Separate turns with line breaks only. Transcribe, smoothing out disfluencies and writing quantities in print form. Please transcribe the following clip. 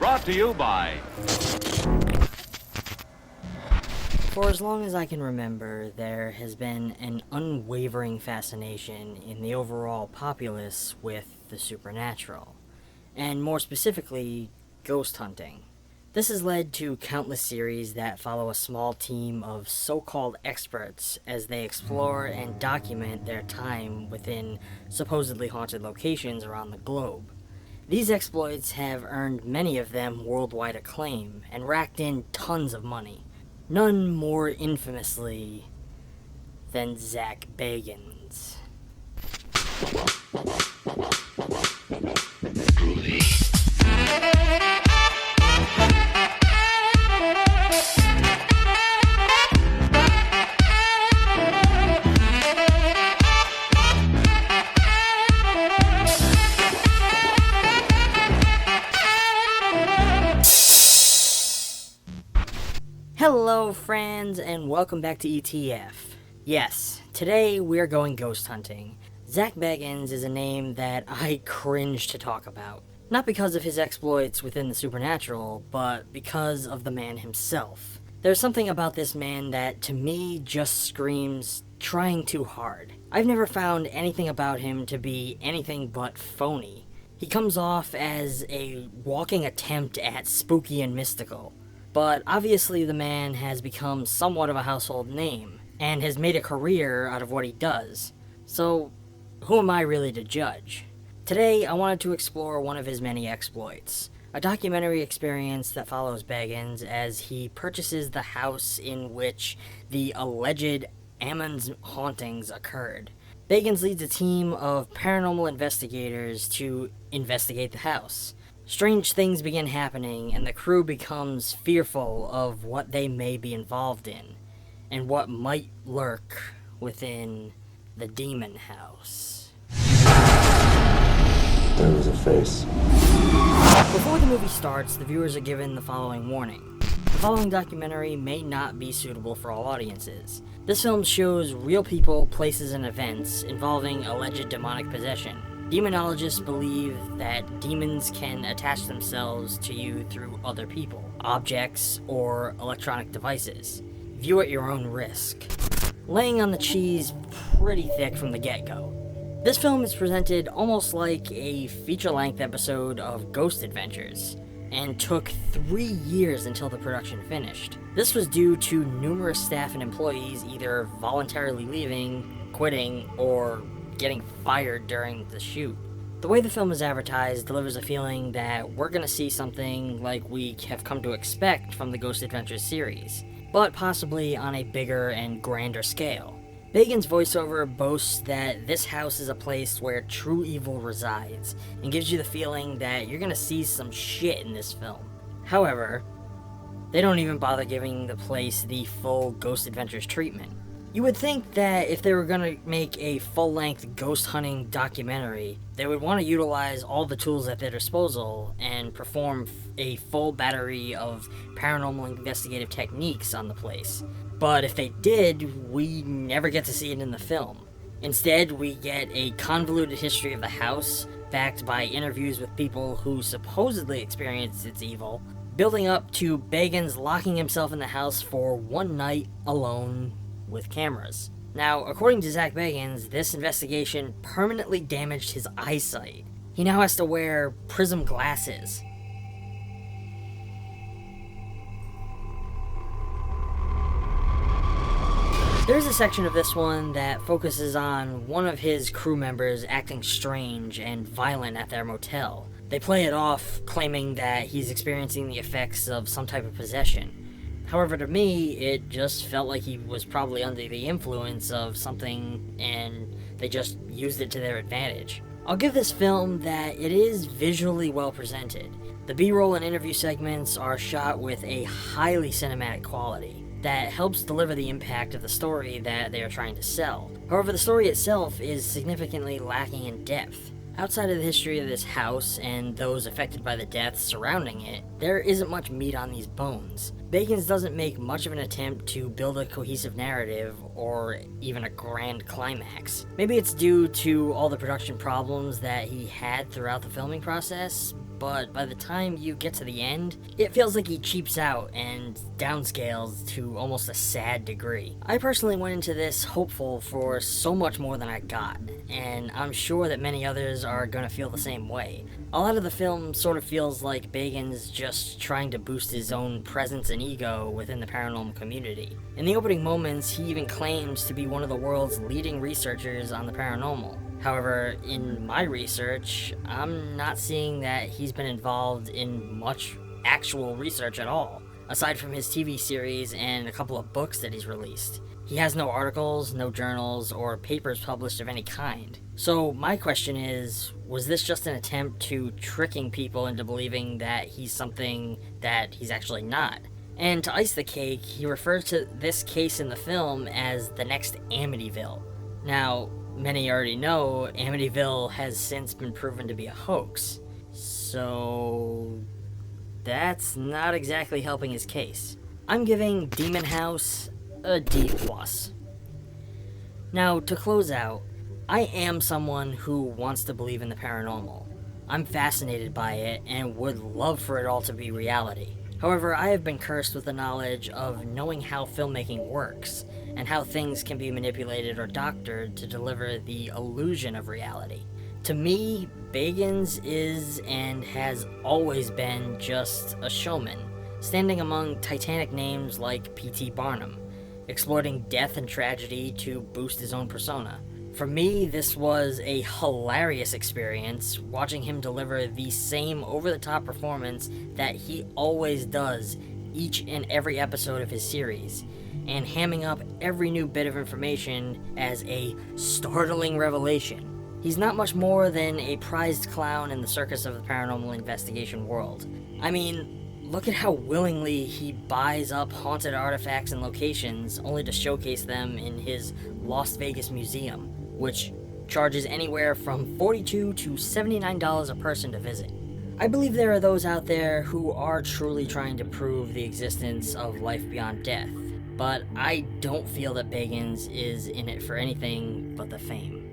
Brought to you by...
For as long as I can remember, there has been an unwavering fascination in the overall populace with the supernatural, and more specifically, ghost hunting. This has led to countless series that follow a small team of so-called experts as they explore and document their time within supposedly haunted locations around the globe. These exploits have earned many of them worldwide acclaim and racked in tons of money. None more infamously than Zak Bagans. Hello friends, and welcome back to ETF. Yes, today we're going ghost hunting. Zak Bagans is a name that I cringe to talk about. Not because of his exploits within the supernatural, but because of the man himself. There's something about this man that, to me, just screams trying too hard. I've never found anything about him to be anything but phony. He comes off as a walking attempt at spooky and mystical. But obviously the man has become somewhat of a household name, and has made a career out of what he does. So, who am I really to judge? Today, I wanted to explore one of his many exploits. A documentary experience that follows Bagans as he purchases the house in which the alleged Ammon's hauntings occurred. Bagans leads a team of paranormal investigators to investigate the house. Strange things begin happening, and the crew becomes fearful of what they may be involved in, and what might lurk within the demon house.
There was a face.
Before the movie starts, the viewers are given the following warning. The following documentary may not be suitable for all audiences. This film shows real people, places, and events involving alleged demonic possession. Demonologists believe that demons can attach themselves to you through other people, objects, or electronic devices. View at your own risk. Laying on the cheese pretty thick from the get-go. This film is presented almost like a feature-length episode of Ghost Adventures, and took 3 years until the production finished. This was due to numerous staff and employees either voluntarily leaving, quitting, or getting fired during the shoot. The way the film is advertised delivers a feeling that we're gonna see something like we have come to expect from the Ghost Adventures series, but possibly on a bigger and grander scale. Bagans' voiceover boasts that this house is a place where true evil resides, and gives you the feeling that you're gonna see some shit in this film. However, they don't even bother giving the place the full Ghost Adventures treatment. You would think that if they were going to make a full-length ghost hunting documentary, they would want to utilize all the tools at their disposal and perform a full battery of paranormal investigative techniques on the place. But if they did, we never get to see it in the film. Instead, we get a convoluted history of the house, backed by interviews with people who supposedly experienced its evil, building up to Bagans locking himself in the house for one night alone with cameras. Now, according to Zak Bagans, this investigation permanently damaged his eyesight. He now has to wear prism glasses. There's a section of this one that focuses on one of his crew members acting strange and violent at their motel. They play it off, claiming that he's experiencing the effects of some type of possession. However, to me, it just felt like he was probably under the influence of something and they just used it to their advantage. I'll give this film that it is visually well presented. The B-roll and interview segments are shot with a highly cinematic quality that helps deliver the impact of the story that they are trying to sell. However, the story itself is significantly lacking in depth. Outside of the history of this house and those affected by the deaths surrounding it, there isn't much meat on these bones. Bagans doesn't make much of an attempt to build a cohesive narrative or even a grand climax. Maybe it's due to all the production problems that he had throughout the filming process, but by the time you get to the end, it feels like he cheaps out and downscales to almost a sad degree. I personally went into this hopeful for so much more than I got, and I'm sure that many others are gonna feel the same way. A lot of the film sort of feels like Bacon's just trying to boost his own presence and ego within the paranormal community. In the opening moments, he even claims to be one of the world's leading researchers on the paranormal. However, in my research, I'm not seeing that he's been involved in much actual research at all, aside from his TV series and a couple of books that he's released. He has no articles, no journals, or papers published of any kind. So my question is, was this just an attempt to tricking people into believing that he's something that he's actually not? And to ice the cake, he refers to this case in the film as the next Amityville. Now, many already know Amityville has since been proven to be a hoax. So that's not exactly helping his case. I'm giving Demon House a D+. Now, to close out, I am someone who wants to believe in the paranormal. I'm fascinated by it and would love for it all to be reality. However, I have been cursed with the knowledge of knowing how filmmaking works and how things can be manipulated or doctored to deliver the illusion of reality. To me, Bagans is and has always been just a showman, standing among titanic names like P.T. Barnum, exploiting death and tragedy to boost his own persona. For me, this was a hilarious experience, watching him deliver the same over-the-top performance that he always does each and every episode of his series, and hamming up every new bit of information as a startling revelation. He's not much more than a prized clown in the circus of the paranormal investigation world. I mean, look at how willingly he buys up haunted artifacts and locations only to showcase them in his Las Vegas museum, which charges anywhere from $42 to $79 a person to visit. I believe there are those out there who are truly trying to prove the existence of life beyond death, but I don't feel that Bagans is in it for anything but the fame.